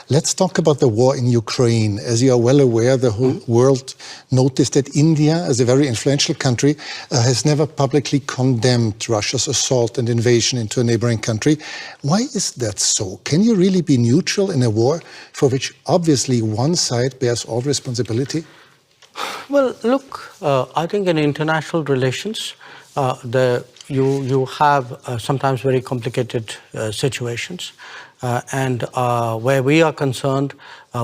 Let's talk about the war in Ukraine. As you are well aware, the whole world noticed that India, as a very influential country, has never publicly condemned Russia's assault and invasion into a neighboring country. Why is that so? Can you really be neutral in a war for which obviously one side bears all responsibility? Well, look, I think in international relations, you have sometimes very complicated situations. And where we are concerned,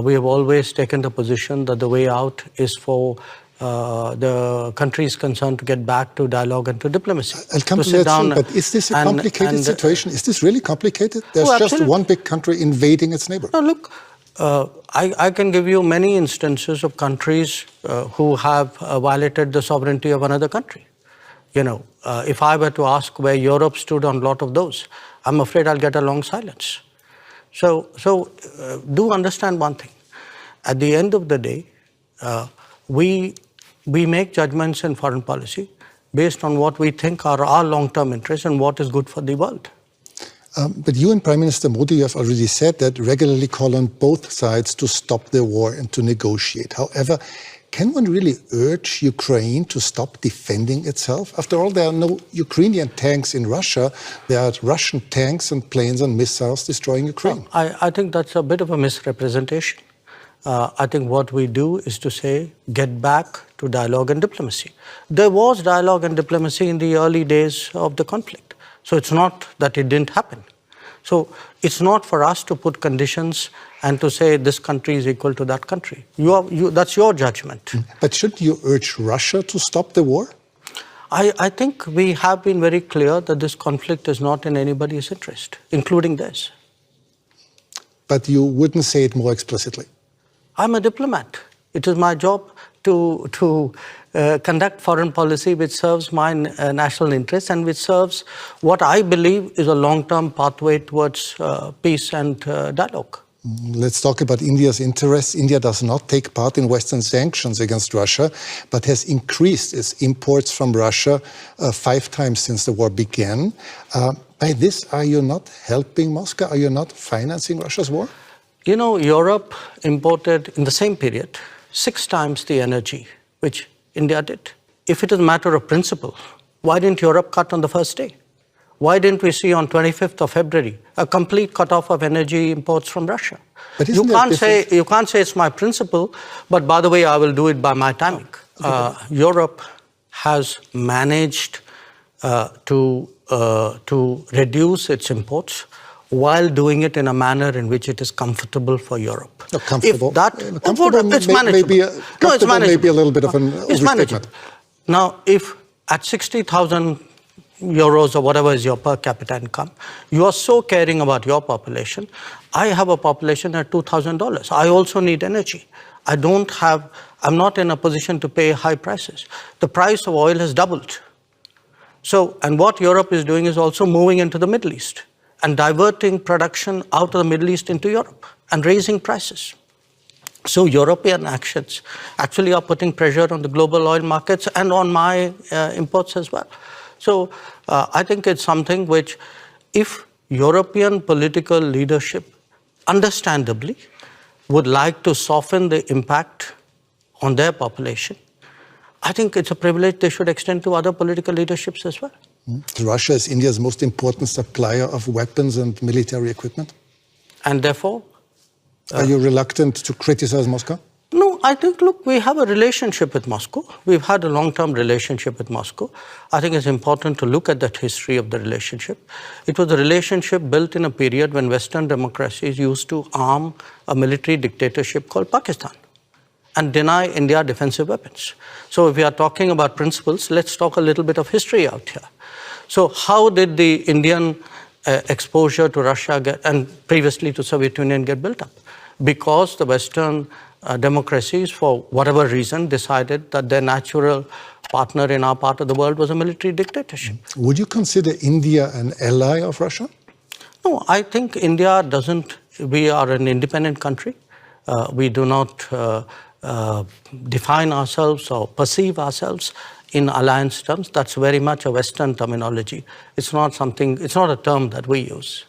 we have always taken the position that the way out is for the countries concerned to get back to dialogue and to diplomacy. I'll come to that soon, but is this a complicated situation? Is this really complicated? There's just one big country invading its neighbor. No, look, I can give you many instances of countries who have violated the sovereignty of another country. You know, if I were to ask where Europe stood on a lot of those, I'm afraid I'll get a long silence. So do understand one thing. At the end of the day, we make judgments in foreign policy based on what we think are our long-term interests and what is good for the world. But you and Prime Minister Modi have already said that regularly call on both sides to stop the war and to negotiate. However, can one really urge Ukraine to stop defending itself? After all, there are no Ukrainian tanks in Russia. There are Russian tanks and planes and missiles destroying Ukraine. I think that's a bit of a misrepresentation. I think what we do is to say, get back to dialogue and diplomacy. There was dialogue and diplomacy in the early days of the conflict. So it's not that it didn't happen. So it's not for us to put conditions and to say this country is equal to that country. That's your judgment. But should you urge Russia to stop the war? I think we have been very clear that this conflict is not in anybody's interest, including theirs. But you wouldn't say it more explicitly? I'm a diplomat. It is my job to conduct foreign policy which serves my national interests and which serves what I believe is a long-term pathway towards peace and dialogue. Let's talk about India's interests. India does not take part in Western sanctions against Russia, but has increased its imports from Russia 5 times since the war began. By this, are you not helping Moscow? Are you not financing Russia's war? You know, Europe imported in the same period 6 times the energy which India did. If it is a matter of principle, why didn't Europe cut on the first day? Why didn't we see on 25th of February a complete cutoff of energy imports from Russia? But you can't say it's my principle, but by the way, I will do it by my timing. Europe has managed to reduce its imports while doing it in a manner in which it is comfortable for Europe. Comfortable? It's manageable. It's maybe a little bit of an overstatement. Now, if at 60,000 euros or whatever is your per capita income, you are so caring about your population. I have a population at $2,000. I also need energy. I'm not in a position to pay high prices. The price of oil has doubled. So, and what Europe is doing is also moving into the Middle East and diverting production out of the Middle East into Europe and raising prices. So European actions actually are putting pressure on the global oil markets and on my imports as well. So I think it's something which, if European political leadership understandably would like to soften the impact on their population, I think it's a privilege they should extend to other political leaderships as well. Russia is India's most important supplier of weapons and military equipment. And therefore? Are you reluctant to criticize Moscow? No, I think, look, we have a relationship with Moscow. We've had a long-term relationship with Moscow. I think it's important to look at that history of the relationship. It was a relationship built in a period when Western democracies used to arm a military dictatorship called Pakistan and deny India defensive weapons. So if we are talking about principles, let's talk a little bit of history out here. So how did the Indian exposure to Russia and previously to Soviet Union get built up? Because the Western democracies, for whatever reason, decided that their natural partner in our part of the world was a military dictatorship. Would you consider India an ally of Russia? No, I think India doesn't. We are an independent country. We do not define ourselves or perceive ourselves in alliance terms. That's very much a Western terminology. It's not a term that we use.